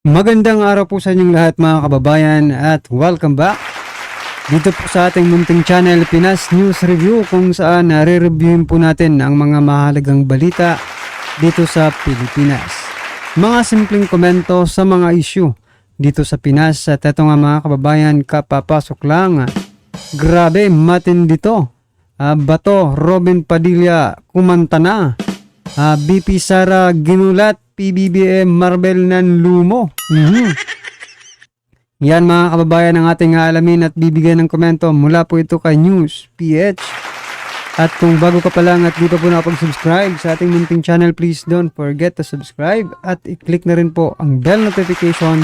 Magandang araw po sa inyong lahat mga kababayan at welcome back dito po sa ating munting channel Pinas News Review, kung saan nare-reviewin po natin ang mga mahalagang balita dito sa Pilipinas. Mga simpleng komento sa mga issue dito sa Pinas. At eto nga mga kababayan, kapapasok lang. Grabe, matindi to. Bato, Robin Padilla kumanta na. BP Sara ginulat, PBBM Marbel ng lumo. Yan mga kababayan ang ating aalamin at bibigyan ng komento mula po ito kay News PH. At kung bago ka pa lang at di pa po nakapag-subscribe sa ating munting channel, please don't forget to subscribe at i-click na rin po ang bell notification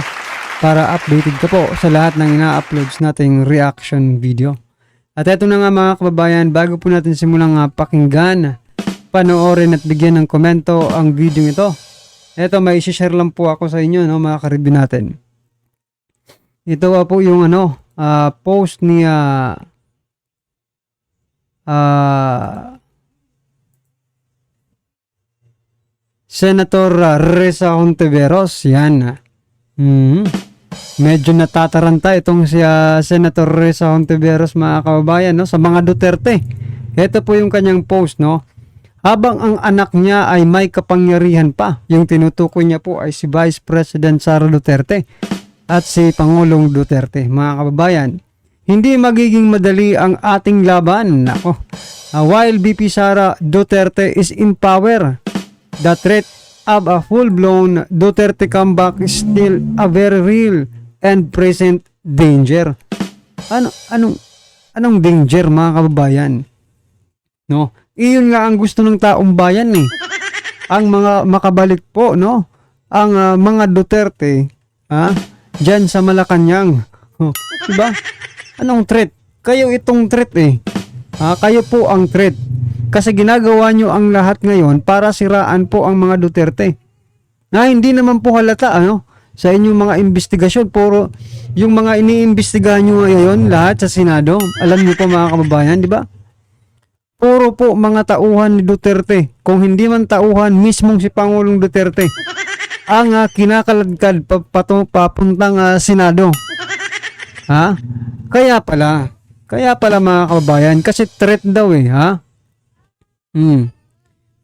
para updated ka po sa lahat ng ina-uploads nating reaction video. At eto na nga mga kababayan, bago po natin simulang pakinggan, panoorin at bigyan ng komento ang video ito. Ito, may share lang po ako sa inyo, no, mga ka-review natin. Ito po yung post ni Senator Ressa Hontiveros. Yan. Medyo natataranta itong si Senator Ressa Hontiveros mga kababayan, no, sa mga Duterte. Ito po yung kanyang post, no. Habang ang anak niya ay may kapangyarihan pa, yung tinutukoy niya po ay si Vice President Sara Duterte at si Pangulong Duterte. Mga kababayan, hindi magiging madali ang ating laban. Nako. While BP Sara Duterte is in power, the threat of a full-blown Duterte comeback is still a very real and present danger. Anong danger mga kababayan? No? Iyon nga ang gusto ng taong bayan eh. Ang mga makabalik po, no? Ang mga Duterte, diyan sa Malacanang. Diba? Anong threat? Kayo itong threat eh. Kayo po ang threat. Kasi ginagawa nyo ang lahat ngayon para siraan po ang mga Duterte. Hindi naman po halata, sa inyong mga investigasyon. Puro yung mga iniimbestigahan nyo ngayon, lahat sa Senado. Alam nyo po mga kababayan, di ba? Puro po mga tauhan ni Duterte. Kung hindi man tauhan, mismong si Pangulong Duterte ang kinakaladkad papuntang Senado. Kaya pala mga kababayan, kasi threat daw eh,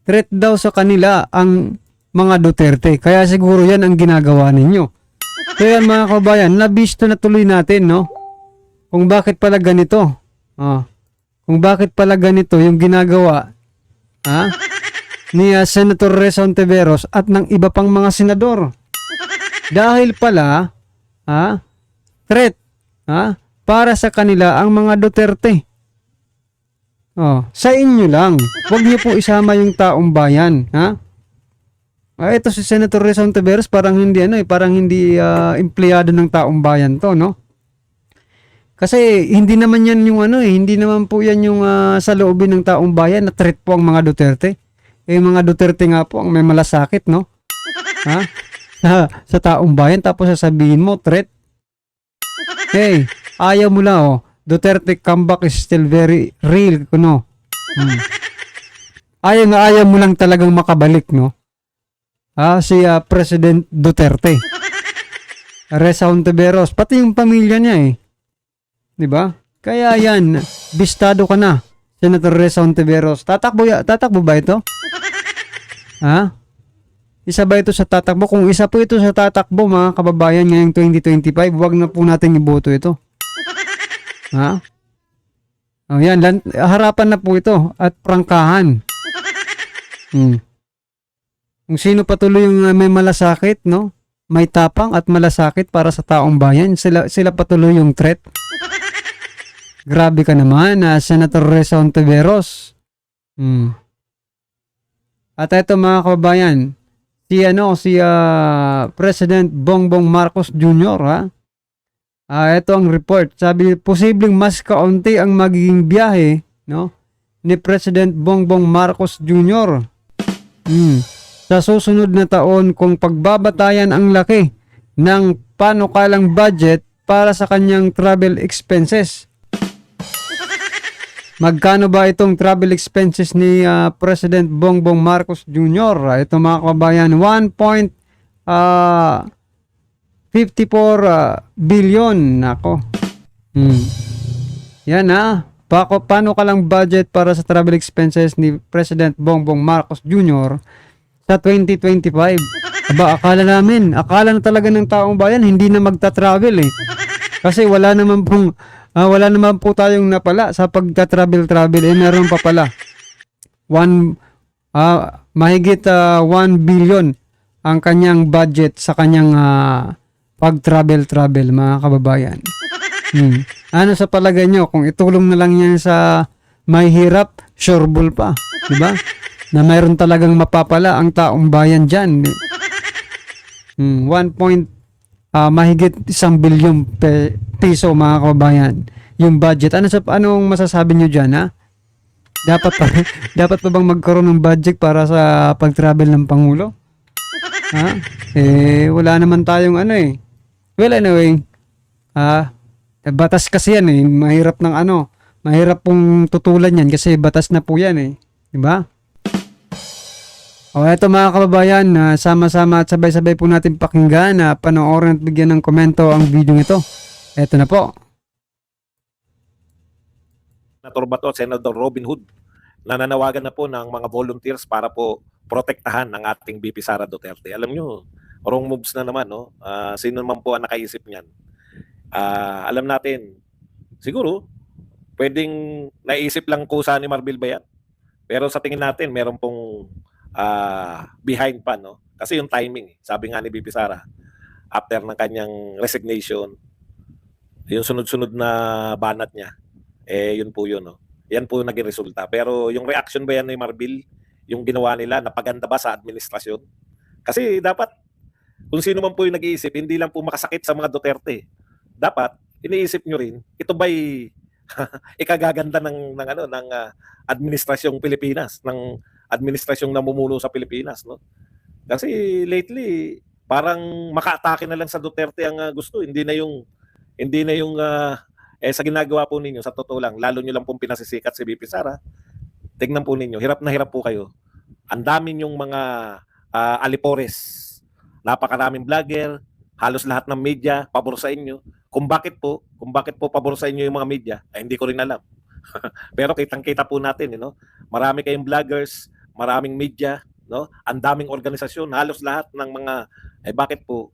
Threat daw sa kanila ang mga Duterte. Kaya siguro yan ang ginagawa ninyo. Kaya mga kababayan, nabisto na tuloy natin, no? Kung bakit pala ganito. Kung bakit pala ganito yung ginagawa ni Senator Ressa Hontiveros at ng iba pang mga senador. Dahil pala threat para sa kanila ang mga Duterte. Sa inyo lang. Huwag niyo po isama yung taong bayan, ito si Senator Ressa Hontiveros parang hindi parang hindi empleyado ng taong bayan to, no? Kasi hindi naman yan yung hindi naman po yan yung sa loobin ng taong bayan na threat po ang mga Duterte. Mga Duterte nga po ang may malasakit, no? Sa taong bayan, tapos sasabihin mo threat. Hey, ayaw mo lang, Duterte comeback is still very real, no? Ayaw mo lang talagang makabalik, no? Si President Duterte. Ressa Hontiveros, pati yung pamilya niya eh. Diba? Kaya yan, bistado ka na, Senator Ressa Hontiveros. Tatakbo ba ito? Isa ba ito sa tatakbo? Kung isa po ito sa tatakbo, mga kababayan, ngayong 2025, wag na po natin iboto ito. Yan, harapan na po ito at prangkahan. Kung sino patuloy yung may malasakit, no? May tapang at malasakit para sa taong bayan, sila patuloy yung threat. Grabe ka naman, Senator Ressa Hontiveros. At ito mga kababayan, si President Bongbong Marcos Jr. Ito ang report. Sabi, posibleng mas kaunti ang magiging biyahe, no, ni President Bongbong Marcos Jr. Sa susunod na taon kung pagbabatayan ang laki ng panukalang budget para sa kanyang travel expenses. Magkano ba itong travel expenses ni President Bongbong Marcos Jr.? Ito mga kababayan, billion. Nako. Yan paano ka lang budget para sa travel expenses ni President Bongbong Marcos Jr. sa 2025? Aba, akala na talaga ng taong bayan hindi na magta-travel Kasi wala naman po tayong napala sa pagta-travel. Meron pa pala. Mahigit 1 billion ang kanyang budget sa kanyang pag-travel mga kababayan. Ano sa palagay nyo, kung itulong na lang yan sa may hirap, sureball pa, di ba? Na mayroon talagang mapapala ang taong bayan dyan. Mahigit 1 billion piso mga kababayan yung budget. Anong masasabi nyo dyan, ha? Dapat pa bang magkaroon ng budget para sa pag-travel ng Pangulo? Ha? Wala naman tayong Well, anyway, batas kasi yan mahirap pong tutulan yan kasi batas na po yan di ba? Eto mga kababayan, sama-sama at sabay-sabay po natin pakinggan panoorin at bigyan ng komento ang video ito. Eto na po. Senator Bato at Senator Robin Hood, nananawagan na po ng mga volunteers para po protektahan ang ating VP Sara Duterte. Alam nyo, wrong moves na naman, no? Sino naman po ang nakaisip niyan? Alam natin, siguro, pwedeng naisip lang kusa ni Marbil ba yan? Pero sa tingin natin, meron pong behind pa, no? Kasi yung timing, sabi nga ni VP Sara, after ng kanyang resignation, yung sunod-sunod na banat niya, yun po yun, no? Yan po yung naging resulta. Pero yung reaction ba yan ni Marbil, yung ginawa nila, napaganda ba sa administrasyon? Kasi dapat, kung sino man po yung nag-iisip, hindi lang po makasakit sa mga Duterte. Dapat, iniisip nyo rin, ito ba'y ikagaganda ng administrasyong Pilipinas, ng administrasyong namumuno sa Pilipinas, no? Kasi lately, parang maka-atake na lang sa Duterte ang gusto, hindi na yung sa ginagawa po ninyo, sa totoo lang, lalo nyo lang pong pinasisikat si VP Sara, tingnan po ninyo, hirap na hirap po kayo. Ang dami nyong mga alipores, napakaraming vlogger, halos lahat ng media, pabor sa inyo. Kung bakit po pabor sa inyo yung mga media, hindi ko rin alam. Pero kitang-kita po natin, marami kayong vloggers, maraming media, no? Ang daming organisasyon, halos lahat ng mga, bakit po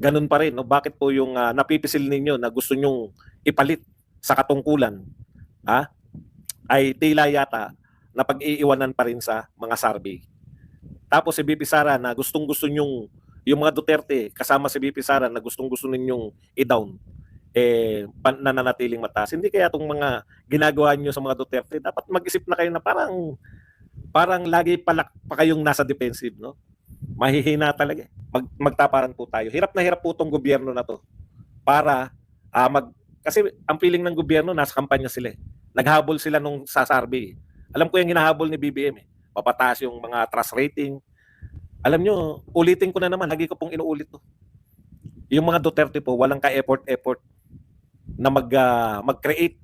ganun pa rin, no? Bakit po yung napipisil ninyo na gusto nyong ipalit sa katungkulan, ay tila yata na pag-iiwanan pa rin sa mga survey. Tapos si VP Sara na gustong-gusto nyong, yung mga Duterte kasama si VP Sara na gustong-gusto ninyong i-down, nananatiling mataas. Hindi kaya itong mga ginagawa nyo sa mga Duterte, dapat mag-isip na kayo na parang lagi pa kayong nasa defensive, no? Mahihina talaga. Magtaparan po tayo. Hirap na hirap po itong gobyerno na to para kasi ang feeling ng gobyerno, nasa kampanya sila. Naghabol sila nung sa survey. Alam ko yung hinahabol ni BBM. Papataas yung mga trust rating. Alam nyo, ulitin ko na naman, lagi ko pong inuulit to. Yung mga Duterte po, walang ka-effort na mag-create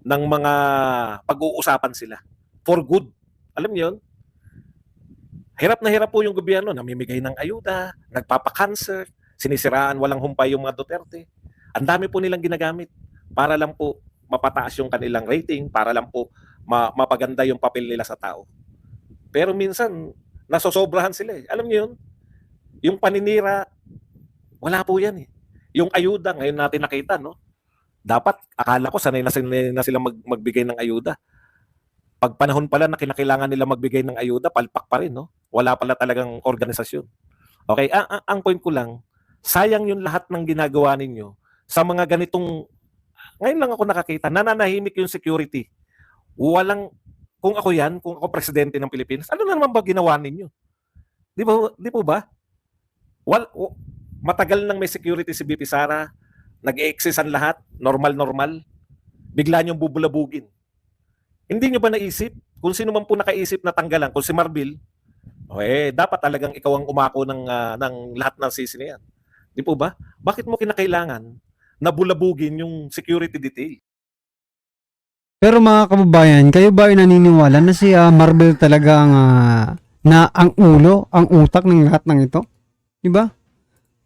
ng mga pag-uusapan sila. For good. Alam nyo yun? Hirap na hirap po yung gobyerno, namimigay ng ayuda, nagpapa-cancer, sinisiraan, walang humpay yung mga Duterte. Ang dami po nilang ginagamit para lang po mapataas yung kanilang rating, para lang po mapaganda yung papel nila sa tao. Pero minsan, nasosobrahan sila . Alam niyo yun? Yung paninira, wala po yan . Yung ayuda, ngayon natin nakita, no? Dapat, akala ko sanay na sila magbigay ng ayuda. Pag panahon pala na kinakailangan nila magbigay ng ayuda, palpak pa rin, no? Wala pala talagang organisasyon. Okay, ang point ko lang, sayang yung lahat ng ginagawa ninyo sa mga ganitong, ngayon lang ako nakakita, nananahimik yung security. Kung ako presidente ng Pilipinas, ano na naman ba ginawa ninyo? Di po ba? Matagal nang may security si VP Sara, nag-e-exist ang lahat, normal, bigla niyong bubulabugin. Hindi niyo ba naisip? Kung sino man po nakaisip na tanggalan, kung si Marbil, dapat talagang ikaw ang umako ng lahat ng sisi na yan. Di po ba? Bakit mo kinakailangan na bulabugin yung security detail? Pero mga kababayan, kayo ba ay naniniwala na si Marbil talaga ang ulo, ang utak ng lahat ng ito? Diba?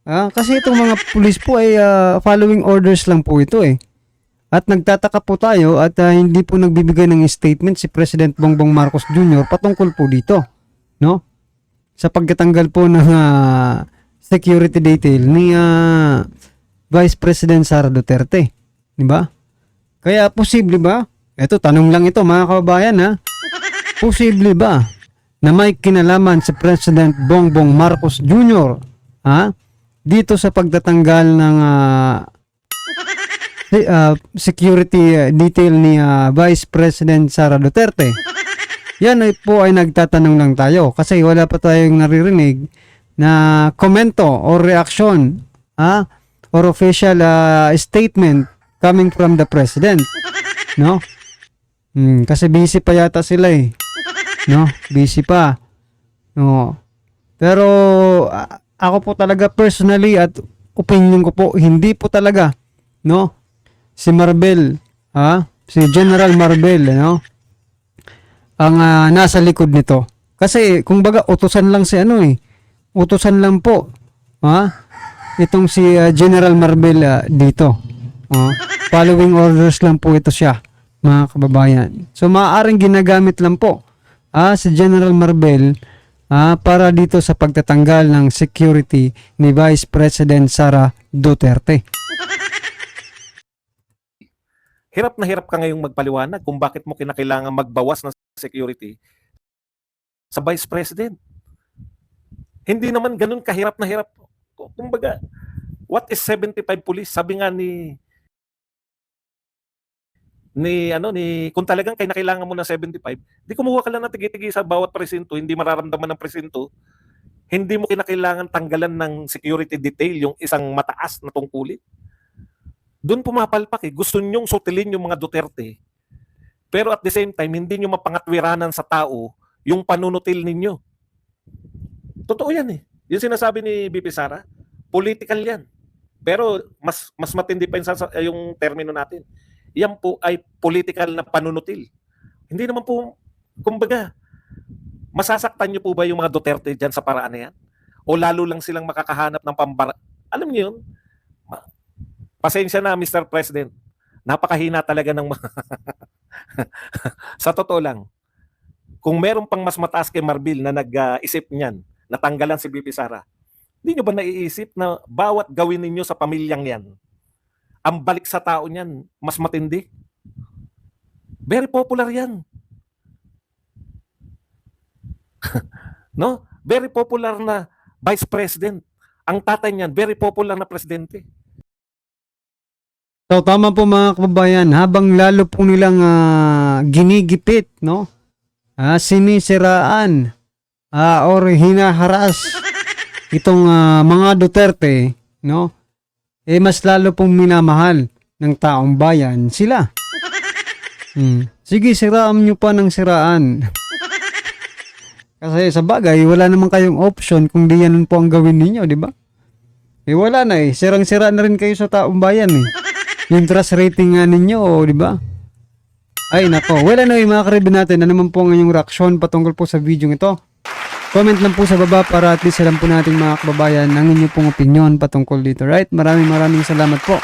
Kasi itong mga pulis po ay following orders lang po ito eh. At nagtataka po tayo at hindi po nagbibigay ng statement si President Bongbong Marcos Jr. patungkol po dito, no? Sa pagtatanggal po ng security detail ni Vice President Sara Duterte, di ba? Kaya posible ba? Ito, tanong lang ito mga kababayan ha. Posible ba na may kinalaman si President Bongbong Marcos Jr. Dito sa pagtatanggal ng security detail ni Vice President Sara Duterte? Yan ay po ay nagtatanong lang tayo kasi wala pa tayong naririnig na komento or reaction or official statement coming from the President, no? Kasi busy pa yata sila eh. No, busy pa. No. Pero ako po talaga personally at opinion ko po, hindi po talaga, no? Si Marbel, si General Marbel, no? Ang nasa likod nito. Kasi kung baga utusan lang si utusan lang po. Itong si General Marbel dito. Following orders lang po ito siya, mga kababayan. So maaaring ginagamit lang po si General Marbel para dito sa pagtatanggal ng security ni Vice President Sara Duterte. Hirap na hirap ka ngayong magpaliwanag kung bakit mo kinakailangan magbawas ng security sa Vice President. Hindi naman ganun kahirap na hirap. Kumbaga, what is 75 police? Sabi nga ni kung talagang kailangan mo ng 75, di kumuha ka lang ng tigi-tigi sa bawat presinto, hindi mararamdaman ng presinto, hindi mo kinakailangan tanggalan ng security detail yung isang mataas na tungkulin. Doon pumapalpak eh. Gusto nyong sutilin yung mga Duterte. Pero at the same time, hindi nyo mapangatwiranan sa tao yung panunutil ninyo. Totoo yan eh. Yung sinasabi ni BP Sara, political yan. Pero mas matindi pa yung termino natin. Yan po ay political na panunutil. Hindi naman po, kumbaga, masasaktan nyo po ba yung mga Duterte dyan sa paraan na yan? O lalo lang silang makakahanap ng pambara? Alam niyo yun? Pasensya na, Mr. President. Napakahina talaga ng sa totoo lang. Kung meron pang mas mataas kay Marbil na nag-isip niyan, natanggalan si BP Sara, hindi nyo ba naiisip na bawat gawin ninyo sa pamilyang yan, ang balik sa tao niyan, mas matindi? Very popular yan. No? Very popular na Vice President. Ang tatay niyan, very popular na presidente. So tama po mga kababayan, habang lalo po nilang ginigipit, no? Sinisiraan or hinaharas itong mga Duterte, no? Mas lalo pong minamahal ng taong bayan sila. Sige, siraan nyo pa ng siraan. Kasi sa bagay, wala naman kayong option kung di yan po ang gawin ninyo, di ba? Wala na eh. Sirang-sira na rin kayo sa taong bayan eh. Yung trust rating nga ninyo, di ba? Ay, nako. Well, mga karibin natin, ano naman po ang inyong reaksyon patungkol po sa video ito? Comment lang po sa baba para at least alam po natin mga kababayan ang inyong pong opinion patungkol dito, right? Maraming salamat po.